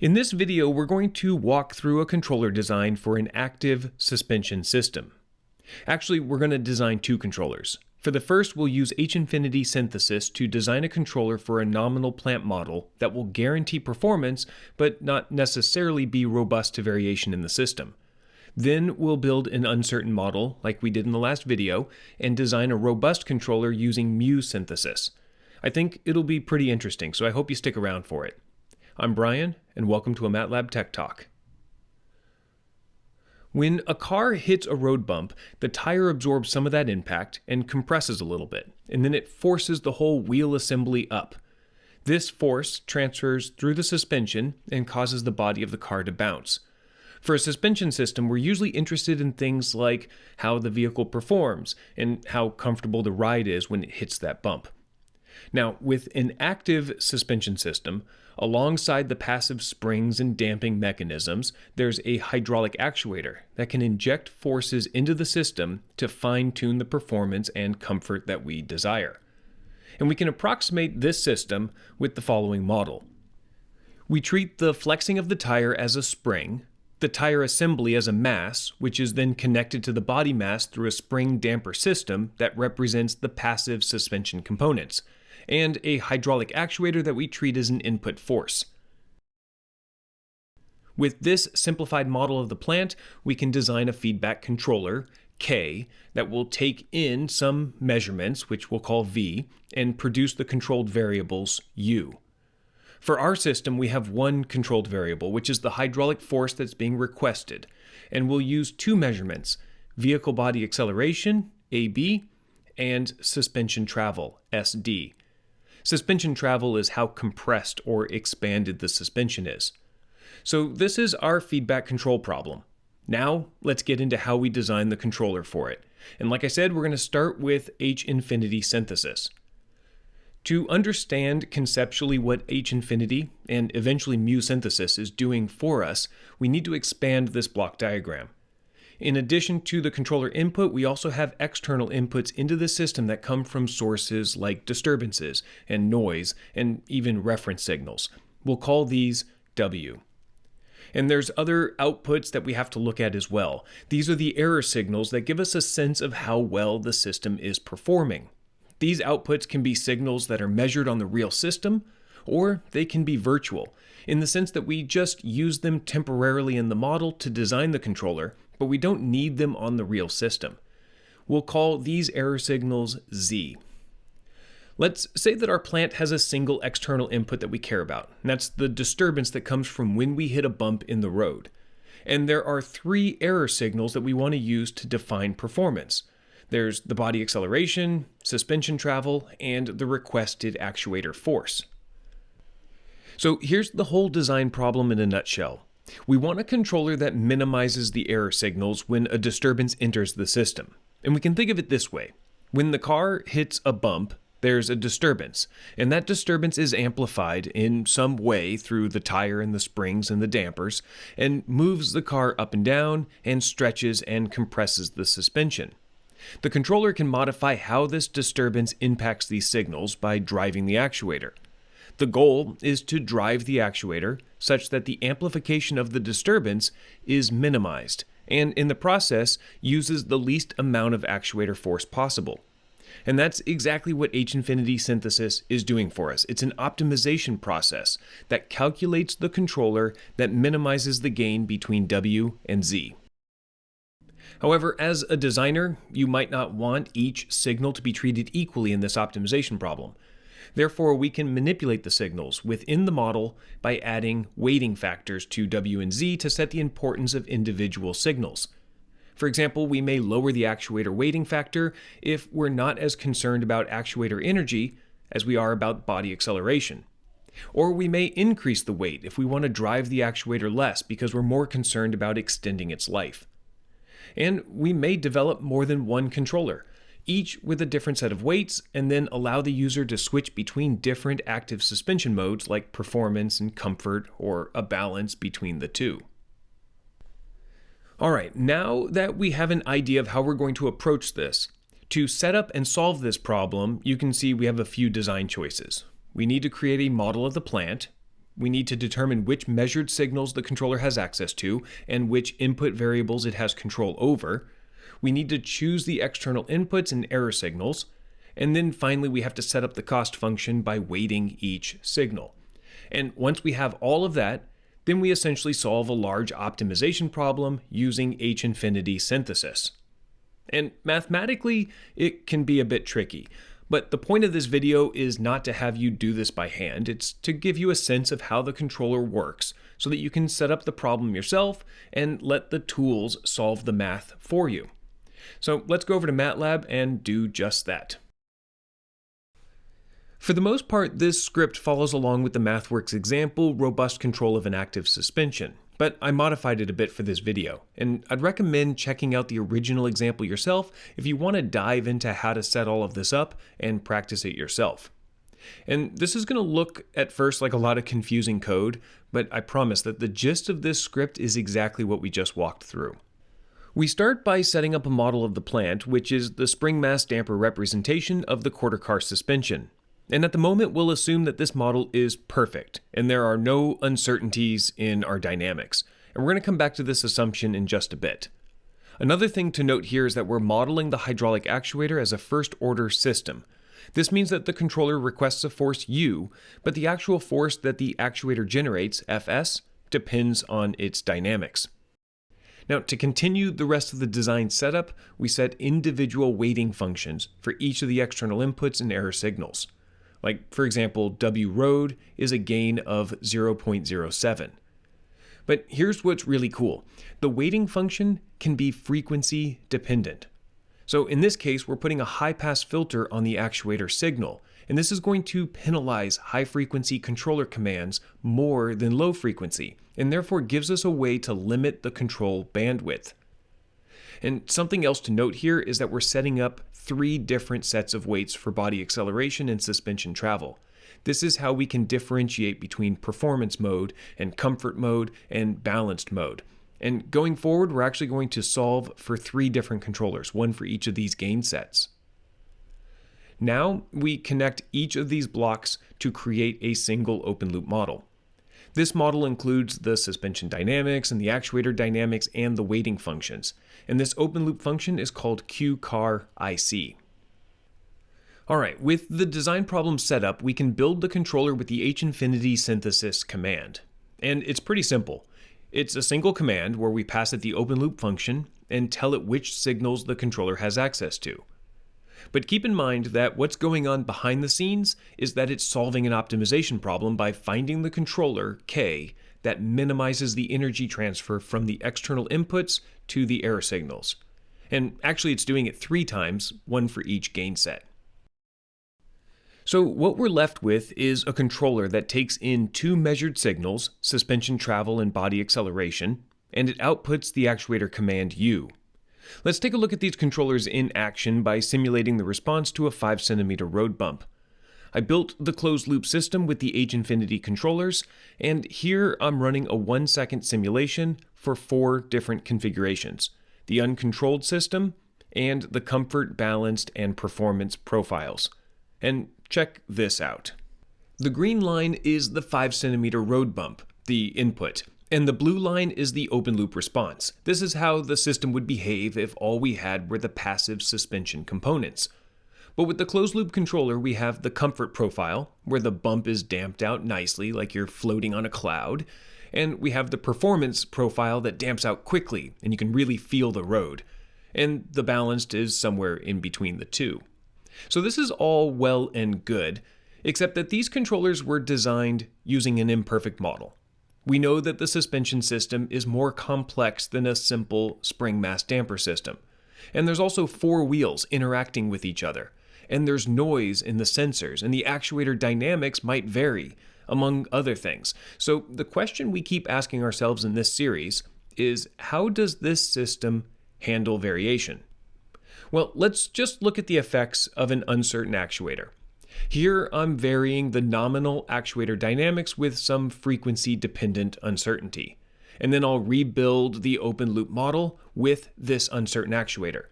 In this video, we're going to walk through a controller design for an active suspension system. Actually, we're going to design two controllers. For the first, we'll use H-infinity synthesis to design a controller for a nominal plant model that will guarantee performance, but not necessarily be robust to variation in the system. Then we'll build an uncertain model, like we did in the last video, and design a robust controller using mu synthesis. I think it'll be pretty interesting, so I hope you stick around for it. I'm Brian, and welcome to a MATLAB Tech Talk. When a car hits a road bump, the tire absorbs some of that impact and compresses a little bit, and then it forces the whole wheel assembly up. This force transfers through the suspension and causes the body of the car to bounce. For a suspension system, we're usually interested in things like how the vehicle performs and how comfortable the ride is when it hits that bump. Now, with an active suspension system, alongside the passive springs and damping mechanisms, there's a hydraulic actuator that can inject forces into the system to fine-tune the performance and comfort that we desire. And we can approximate this system with the following model. We treat the flexing of the tire as a spring, the tire assembly as a mass, which is then connected to the body mass through a spring damper system that represents the passive suspension components, and a hydraulic actuator that we treat as an input force. With this simplified model of the plant, we can design a feedback controller, K, that will take in some measurements, which we'll call V, and produce the controlled variables, U. For our system, we have one controlled variable, which is the hydraulic force that's being requested, and we'll use two measurements, vehicle body acceleration, AB, and suspension travel, SD. Suspension travel is how compressed or expanded the suspension is. So this is our feedback control problem. Now let's get into how we design the controller for it. And like I said, we're going to start with H-infinity synthesis. To understand conceptually what H-infinity and eventually mu synthesis is doing for us, we need to expand this block diagram. In addition to the controller input, we also have external inputs into the system that come from sources like disturbances and noise and even reference signals. We'll call these W. And there's other outputs that we have to look at as well. These are the error signals that give us a sense of how well the system is performing. These outputs can be signals that are measured on the real system, or they can be virtual, in the sense that we just use them temporarily in the model to design the controller, but we don't need them on the real system. We'll call these error signals Z. Let's say that our plant has a single external input that we care about, and that's the disturbance that comes from when we hit a bump in the road. And there are three error signals that we want to use to define performance. There's the body acceleration, suspension travel, and the requested actuator force. So here's the whole design problem in a nutshell. We want a controller that minimizes the error signals when a disturbance enters the system. And we can think of it this way. When the car hits a bump, there's a disturbance, and that disturbance is amplified in some way through the tire and the springs and the dampers, and moves the car up and down, and stretches and compresses the suspension. The controller can modify how this disturbance impacts these signals by driving the actuator. The goal is to drive the actuator such that the amplification of the disturbance is minimized, and in the process uses the least amount of actuator force possible. And that's exactly what H-infinity synthesis is doing for us. It's an optimization process that calculates the controller that minimizes the gain between W and Z. However, as a designer, you might not want each signal to be treated equally in this optimization problem. Therefore, we can manipulate the signals within the model by adding weighting factors to W and Z to set the importance of individual signals. For example, we may lower the actuator weighting factor if we're not as concerned about actuator energy as we are about body acceleration. Or we may increase the weight if we want to drive the actuator less because we're more concerned about extending its life. And we may develop more than one controller, each with a different set of weights, and then allow the user to switch between different active suspension modes like performance and comfort, or a balance between the two. Alright, now that we have an idea of how we're going to approach this, to set up and solve this problem, you can see we have a few design choices. We need to create a model of the plant, We need to determine which measured signals the controller has access to and which input variables it has control over. We need to choose the external inputs and error signals. And then finally, we have to set up the cost function by weighting each signal. And once we have all of that, then we essentially solve a large optimization problem using H-infinity synthesis. And mathematically, it can be a bit tricky. But the point of this video is not to have you do this by hand. It's to give you a sense of how the controller works so that you can set up the problem yourself and let the tools solve the math for you. So let's go over to MATLAB and do just that. For the most part, this script follows along with the MathWorks example, robust control of an active suspension. But I modified it a bit for this video, and I'd recommend checking out the original example yourself if you want to dive into how to set all of this up and practice it yourself. And this is going to look at first like a lot of confusing code, but I promise that the gist of this script is exactly what we just walked through. We start by setting up a model of the plant, which is the spring mass damper representation of the quarter car suspension. And at the moment, we'll assume that this model is perfect, and there are no uncertainties in our dynamics. And we're going to come back to this assumption in just a bit. Another thing to note here is that we're modeling the hydraulic actuator as a first-order system. This means that the controller requests a force U, but the actual force that the actuator generates, Fs, depends on its dynamics. Now, to continue the rest of the design setup, we set individual weighting functions for each of the external inputs and error signals. Like, for example, W road is a gain of 0.07. But here's what's really cool. The weighting function can be frequency dependent. So in this case, we're putting a high-pass filter on the actuator signal, and this is going to penalize high-frequency controller commands more than low-frequency, and therefore gives us a way to limit the control bandwidth. And something else to note here is that we're setting up 3 different sets of weights for body acceleration and suspension travel. This is how we can differentiate between performance mode and comfort mode and balanced mode. And going forward, we're actually going to solve for 3 different controllers, one for each of these gain sets. Now we connect each of these blocks to create a single open loop model. This model includes the suspension dynamics and the actuator dynamics and the weighting functions. And this open loop function is called QCAR-IC. All right, with the design problem set up, we can build the controller with the H-infinity synthesis command. And it's pretty simple. It's a single command where we pass it the open loop function and tell it which signals the controller has access to. But keep in mind that what's going on behind the scenes is that it's solving an optimization problem by finding the controller, K, that minimizes the energy transfer from the external inputs to the error signals. And actually it's doing it 3 times, one for each gain set. So what we're left with is a controller that takes in 2 measured signals, suspension travel and body acceleration, and it outputs the actuator command U. Let's take a look at these controllers in action by simulating the response to a 5 centimeter road bump. I built the closed loop system with the H-infinity controllers, and here I'm running a 1-second simulation for 4 different configurations: the uncontrolled system, and the comfort, balanced, and performance profiles. And check this out. The green line is the 5 centimeter road bump, the input, and the blue line is the open loop response. This is how the system would behave if all we had were the passive suspension components. But with the closed loop controller, we have the comfort profile, where the bump is damped out nicely like you're floating on a cloud, and we have the performance profile that damps out quickly and you can really feel the road, and the balanced is somewhere in between the two. So this is all well and good, except that these controllers were designed using an imperfect model. We know that the suspension system is more complex than a simple spring mass damper system. And there's also 4 wheels interacting with each other. And there's noise in the sensors, and the actuator dynamics might vary, among other things. So the question we keep asking ourselves in this series is, how does this system handle variation? Well, let's just look at the effects of an uncertain actuator. Here I'm varying the nominal actuator dynamics with some frequency-dependent uncertainty. And then I'll rebuild the open loop model with this uncertain actuator.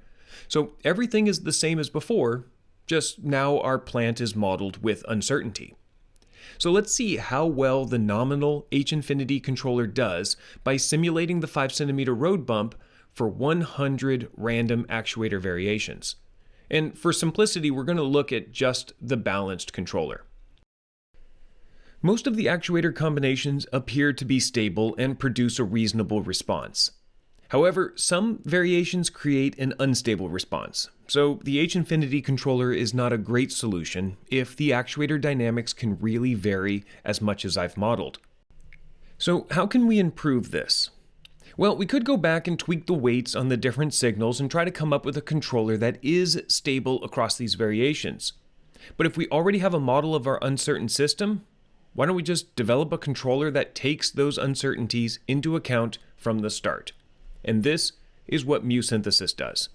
So everything is the same as before, just now our plant is modeled with uncertainty. So let's see how well the nominal H-infinity controller does by simulating the 5 centimeter road bump for 100 random actuator variations. And for simplicity, we're going to look at just the balanced controller. Most of the actuator combinations appear to be stable and produce a reasonable response. However, some variations create an unstable response, so the H-infinity controller is not a great solution if the actuator dynamics can really vary as much as I've modeled. So how can we improve this? Well, we could go back and tweak the weights on the different signals and try to come up with a controller that is stable across these variations. But if we already have a model of our uncertain system, why don't we just develop a controller that takes those uncertainties into account from the start? And this is what mu synthesis does.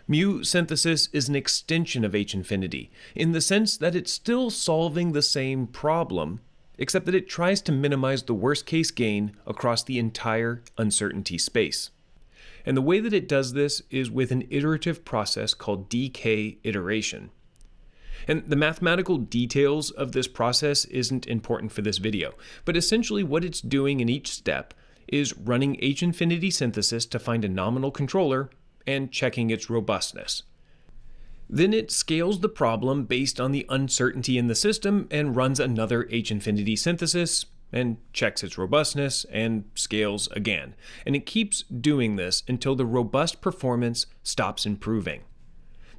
Mu synthesis is an extension of H-infinity in the sense that it's still solving the same problem, except that it tries to minimize the worst case gain across the entire uncertainty space. And the way that it does this is with an iterative process called decay iteration. And the mathematical details of this process isn't important for this video, but essentially what it's doing in each step is running H-infinity synthesis to find a nominal controller and checking its robustness. Then it scales the problem based on the uncertainty in the system and runs another H-infinity synthesis and checks its robustness and scales again. And it keeps doing this until the robust performance stops improving.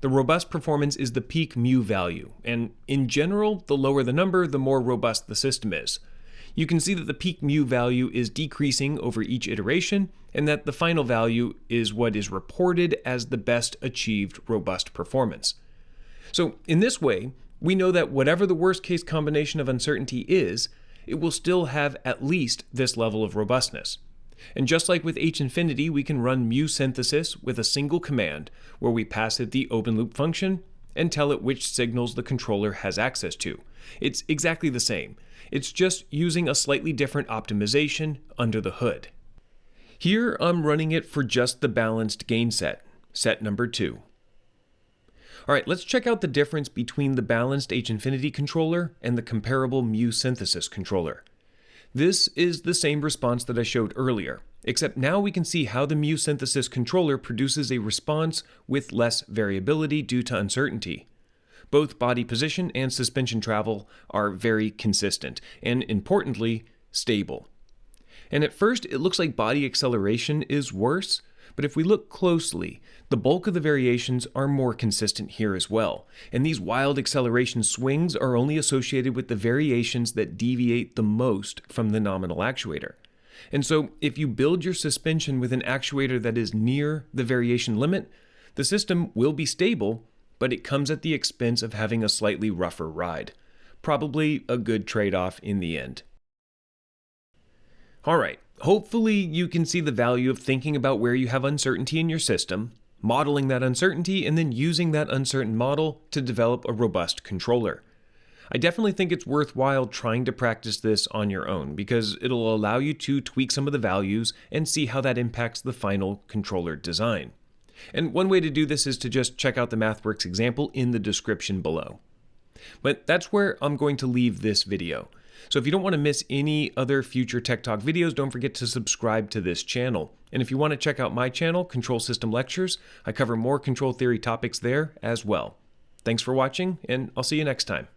The robust performance is the peak mu value, and in general, the lower the number, the more robust the system is. You can see that the peak mu value is decreasing over each iteration, and that the final value is what is reported as the best achieved robust performance. So in this way, we know that whatever the worst case combination of uncertainty is, it will still have at least this level of robustness. And just like with H-infinity, we can run mu synthesis with a single command where we pass it the open loop function and tell it which signals the controller has access to. It's exactly the same. It's just using a slightly different optimization under the hood. Here I'm running it for just the balanced gain set, set number 2. All right, let's check out the difference between the balanced H-infinity controller and the comparable mu synthesis controller. This is the same response that I showed earlier, except now we can see how the mu synthesis controller produces a response with less variability due to uncertainty. Both body position and suspension travel are very consistent and, importantly, stable. And at first, it looks like body acceleration is worse, but if we look closely, the bulk of the variations are more consistent here as well. And these wild acceleration swings are only associated with the variations that deviate the most from the nominal actuator. And so, if you build your suspension with an actuator that is near the variation limit, the system will be stable, but it comes at the expense of having a slightly rougher ride. Probably a good trade-off in the end. Alright, hopefully you can see the value of thinking about where you have uncertainty in your system, modeling that uncertainty, and then using that uncertain model to develop a robust controller. I definitely think it's worthwhile trying to practice this on your own because it'll allow you to tweak some of the values and see how that impacts the final controller design. And one way to do this is to just check out the MathWorks example in the description below. But that's where I'm going to leave this video. So if you don't want to miss any other future Tech Talk videos, don't forget to subscribe to this channel. And if you want to check out my channel, Control System Lectures, I cover more control theory topics there as well. Thanks for watching, and I'll see you next time.